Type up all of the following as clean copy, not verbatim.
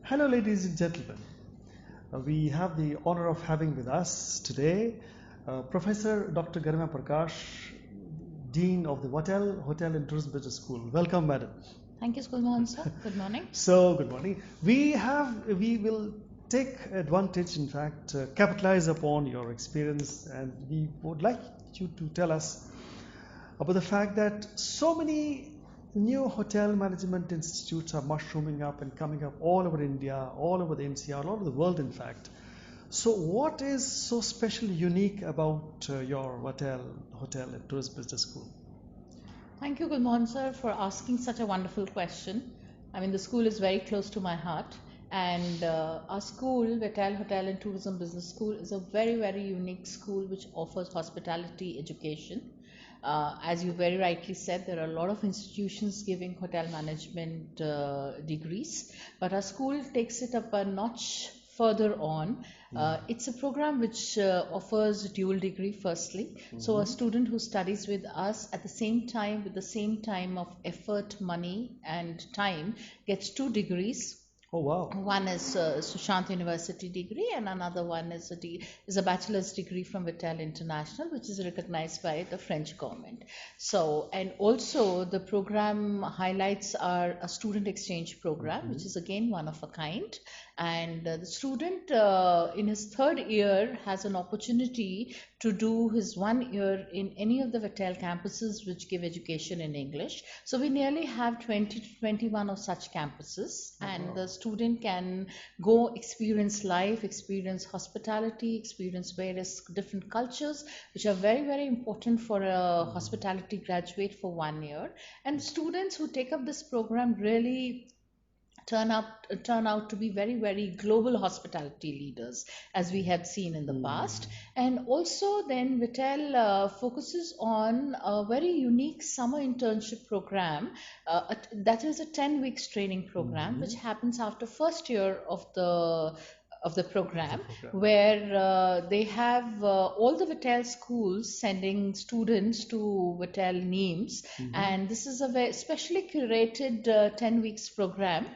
Hello, ladies and gentlemen. We have the honor of having with us today Professor Dr. Garima Prakash, Dean of the Vatel Hotel and Tourism Business School. Welcome, madam. Thank you, Schoolmohan sir. Good morning. So, good morning. We will take advantage, in fact, capitalize upon your experience, and we would like you to tell us about the fact that so many new hotel management institutes are mushrooming up and coming up all over India, all over the NCR, all over the world, in fact. So, what is so special, unique about your Hotel and Tourist Business School? Thank you, Gulmohan sir, for asking such a wonderful question. I mean, the school is very close to my heart, and our school, Vatel Hotel and Tourism Business School, is a very, very unique school which offers hospitality education. As you very rightly said, there are a lot of institutions giving hotel management degrees, but our school takes it up a notch further on. It's a program which offers dual degree firstly. So a student who studies with us at the same time, with the same time of effort, money and time, gets 2 degrees. Oh, wow. One is Sushant University degree, and another one is a bachelor's degree from Vatel International, which is recognized by the French government. So, and also the program highlights are a student exchange program, which is again one of a kind. And the student in his third year has an opportunity to do his 1 year in any of the Vatel campuses which give education in English. So we nearly have 20 to 21 of such campuses, and the student can go experience life, experience hospitality, experience various different cultures, which are very, very important for a hospitality graduate for 1 year. And students who take up this program really turn out to be very, very global hospitality leaders, as we had seen in the past. And also then Vatel focuses on a very unique summer internship program, that is a 10 weeks training program which happens after first year of the program, where they have all the Vatel schools sending students to Vatel NEEMs, and this is a very specially curated 10 weeks program.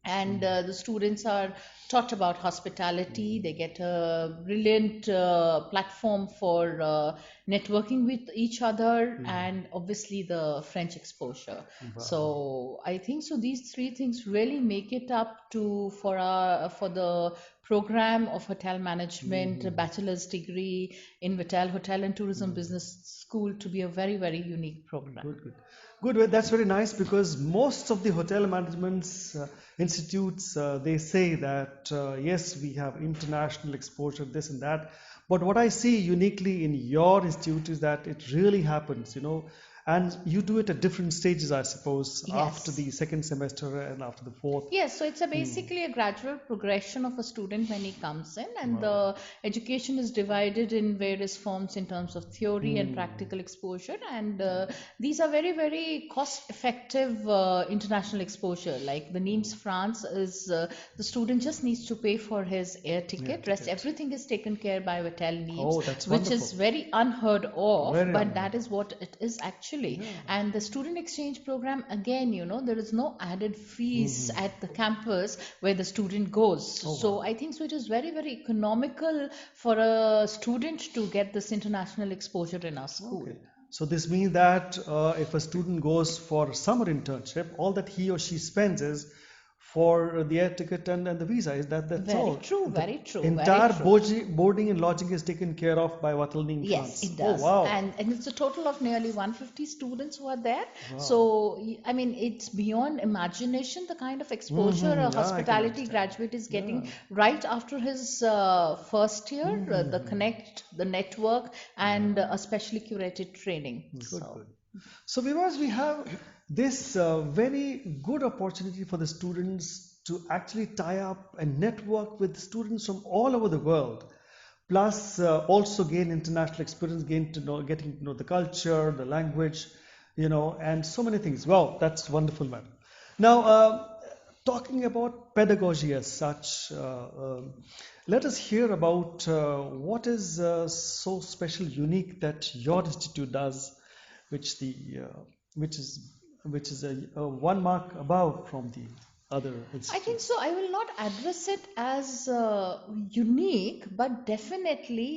And the students are taught about hospitality. They get a brilliant platform for networking with each other, and obviously the French exposure. So I think so these three things really make it up to for the program of hotel management, a bachelor's degree in Vatel Hotel and Tourism Business School to be a very, very unique program. Good. Good. That's very nice, because most of the hotel management's institutes, they say that yes, we have international exposure, this and that. But what I see uniquely in your institute is that it really happens, and you do it at different stages, I suppose, after the second semester and after the fourth. Yes, so it's basically a gradual progression of a student when he comes in, and the education is divided in various forms in terms of theory and practical exposure, and these are very, very cost-effective international exposure. Like the NEEMS France is the student just needs to pay for his air ticket. Rest everything is taken care by Vatel NEEMS, which is very unheard of, but that is what it is actually. And the student exchange program, again, there is no added fees at the campus where the student goes. So I think so it is very, very economical for a student to get this international exposure in our school. Okay. So this means that if a student goes for a summer internship, all that he or she spends is for the air ticket and the visa. That's very all. True, very true. Entire very true. boarding and lodging is taken care of by Vatel NEEMS France. Yes, it does. Oh, wow. And it's a total of nearly 150 students who are there. So, I mean, it's beyond imagination the kind of exposure a hospitality graduate is getting right after his first year, the connect, the network, and a specially curated training. Good. So, viewers, we have this very good opportunity for the students to actually tie up and network with students from all over the world, plus also gain international experience, getting to know the culture, the language, and so many things. Wow, that's wonderful, man. Now, talking about pedagogy as such, let us hear about what is so special, unique that your institute does, which is a 1 mark above from the other I think so. institutes? I will not address it as unique, but definitely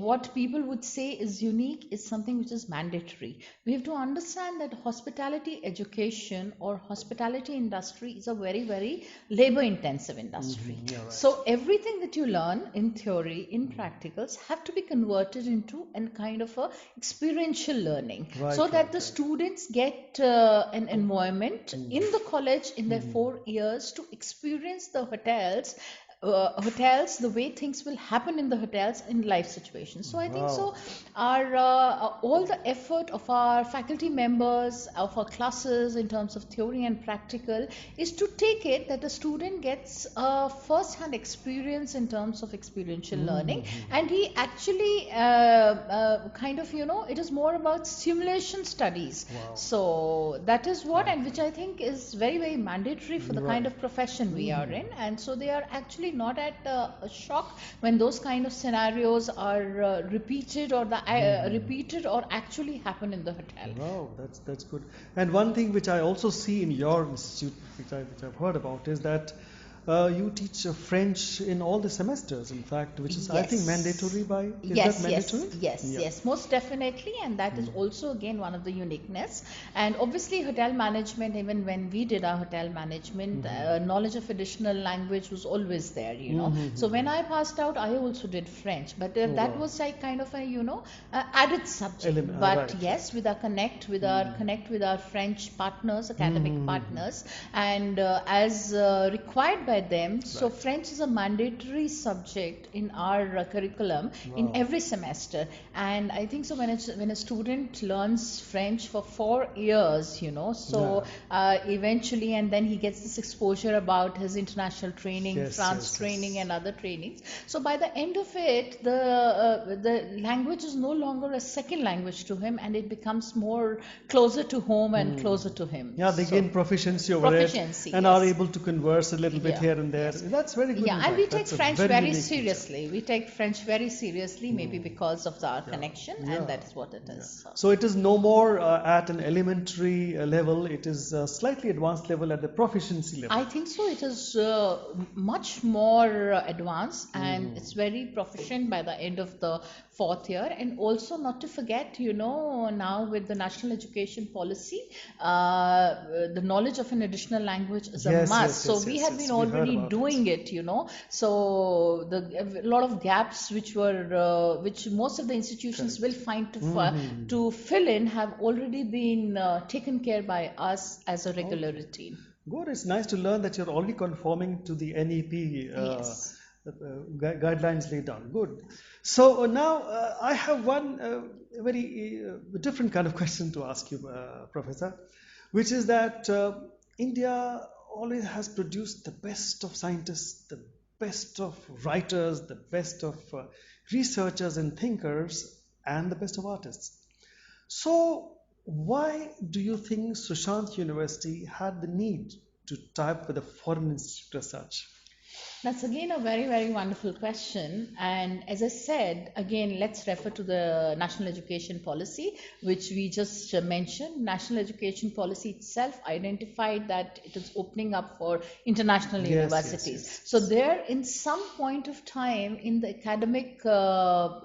what people would say is unique is something which is mandatory. We have to understand that hospitality education or hospitality industry is a very, very labor intensive industry. Yeah, right. So everything that you learn in theory, in practicals, have to be converted into a kind of a experiential learning Right, so that right, the right. students get an environment in the college in their 4 years to experience the hotels, the way things will happen in the hotels in life situations. So I think so. Wow. Our all the effort of our faculty members of our classes in terms of theory and practical is to take it that the student gets a first-hand experience in terms of experiential learning, and he actually kind of it is more about simulation studies. Wow. So that is what, Right, and which I think is very, very mandatory for the kind right. of profession we are Hmm. in. And so they are actually not at a shock when those kind of scenarios are repeated or repeated or actually happen in the hotel. Wow, that's good. And one thing which I also see in your institute, which I've heard about, is that you teach French in all the semesters. In fact, which is I think mandatory Yes. by. Is that Yes, yes, mandatory? yes, Yeah. yes, most definitely. And that is Hmm. also again one of the uniqueness. And obviously, hotel management, even when we did our hotel management, knowledge of additional language was always there. So when I passed out, I also did French, but Oh that wow. was like kind of a added subject. But Right, yes, right. with our connect with our French partners, academic Hmm. partners, and as required by them. So Right. French is a mandatory subject in our curriculum in Wow. every semester. And I think so when a student learns French for 4 years, Yeah. so eventually, and then he gets this exposure about his international training, Yes, France yes, training, yes. and other trainings. So by the end of it, the language is no longer a second language to him, and it becomes more closer to home and closer to him. Yeah, they So gain proficiency over it proficiency, and are yes. able to converse a little bit Yeah, here and there. yes. That's very good, Yeah, in and we fact. take That's a French very very unique feature. seriously. We take French very seriously, maybe because of our Yeah, connection, and yeah, that is what it yeah. is. So. So it is no more at an elementary level. It is a slightly advanced level at the proficiency level. I think so. It is much more advanced and it's very proficient by the end of the 4th year. And also, not to forget, now with the national education policy, the knowledge of an additional language is a Yes, must. yes, So yes, we yes, had been yes. We heard already about it. doing it. So a lot of gaps which most of the institutions will Correct. find to fill in have already been taken care by us as a regular Okay. routine. Good. It's nice to learn that you're already conforming to the NEP Yes. guidelines laid down. Good. So now I have one very different kind of question to ask you, Professor, which is that India always has produced the best of scientists, the best of writers, the best of researchers and thinkers, and the best of artists. So, why do you think Sushant University had the need to tie up with a foreign institute as such? That's again a very, very wonderful question. And as I said, again, let's refer to the national education policy, which we just mentioned. National education policy itself identified that it is opening up for international Yes, yes, universities. yes, So yes. there, in some point of time in the academic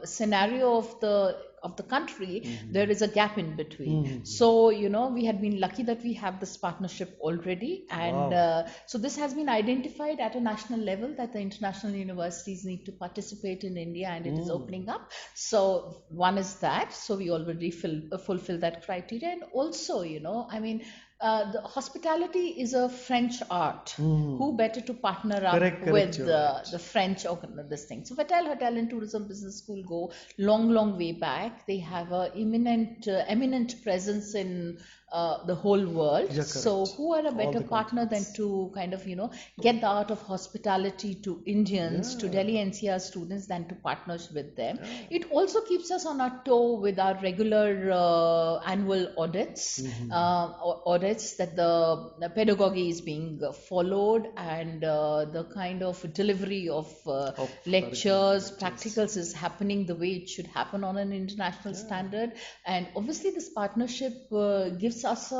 scenario of the country, there is a gap in between. So, we had been lucky that we have this partnership already. And Wow. so this has been identified at a national level that the international universities need to participate in India and it is opening up. So one is that. So we already fulfill that criteria. And also, I mean, the hospitality is a French art. Who better to partner up Correct, correct, with you're right. the French this thing? So Vatel Hotel and Tourism Business School go long, long way back. They have a eminent presence in the whole world. You're So correct. who are a All better the partner than continents. to kind of get the art of hospitality to Indians, to Yeah, Delhi NCR students than to partners with them. yeah. It also keeps us on our toe with our regular annual audits that the pedagogy is being followed and the kind of delivery of Of curriculum, lectures, lectures. practicals is happening the way it should happen on an international Yeah. standard. And obviously, this partnership gives us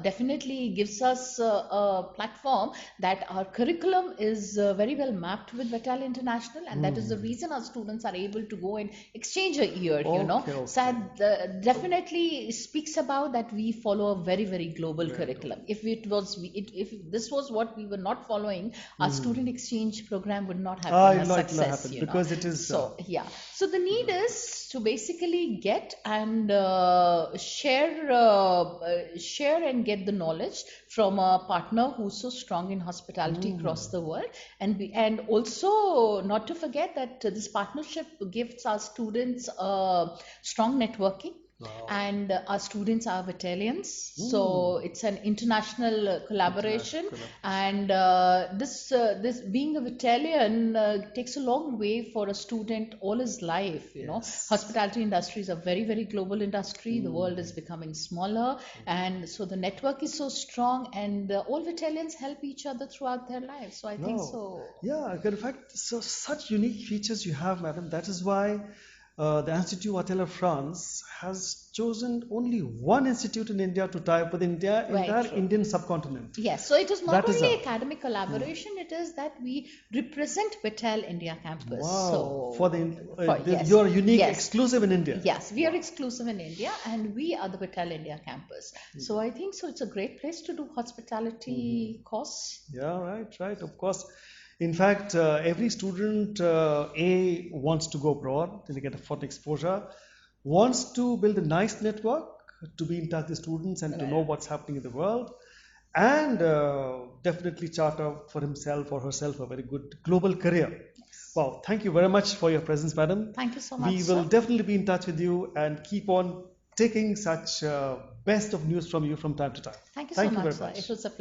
definitely gives us a platform that our curriculum is very well mapped with Vatel International, and that is the Hmm. reason our students are able to go and exchange a year, you know. Okay, So okay. that definitely speaks about that we follow a very, very global Very good. curriculum. If this was what we were not following, our student Hmm. exchange program would not have Ah, been a it'll not success, happen you know. because it is So yeah, so the need very good. is to basically get and share and get the knowledge from a partner who's so strong in hospitality across Hmm. the world, and also not to forget that this partnership gives our students strong networking, Wow. and our students are Italians, Hmm. so it's an international International collaboration. collaboration. And this being a Italian takes a long way for a student all his life. You know, Yes. hospitality industry is a very, very global industry. The world is Hmm. becoming smaller, and so the network is so strong, and all Italians help each other throughout their lives. So I think No. so. Yeah, in fact, so such unique features you have, madam. That is why the Institut Vatel of France has chosen only one institute in India to tie up with India, Very entire true. Indian subcontinent. Yes, so it is not That is only a academic collaboration, it is that we represent Patel India campus. wow for So, for yes, you're unique, yes, exclusive in India. yes, we are Wow. exclusive in India and we are the Patel India campus. So I think so it's a great place to do Mhm. hospitality course. Yeah, right, right. Of course. In fact, every student A wants to go abroad to get a foreign exposure, wants to build a nice network to be in touch with students and to know Right. what's happening in the world, and definitely chart out for himself or herself a very good global career. Yes. Wow, thank you very much for your presence, madam. Thank you so much, We will sir. definitely be in touch with you and keep on taking such best of news from you from time to time. Thank you so Thank you much, very sir. It much. was a pleasure.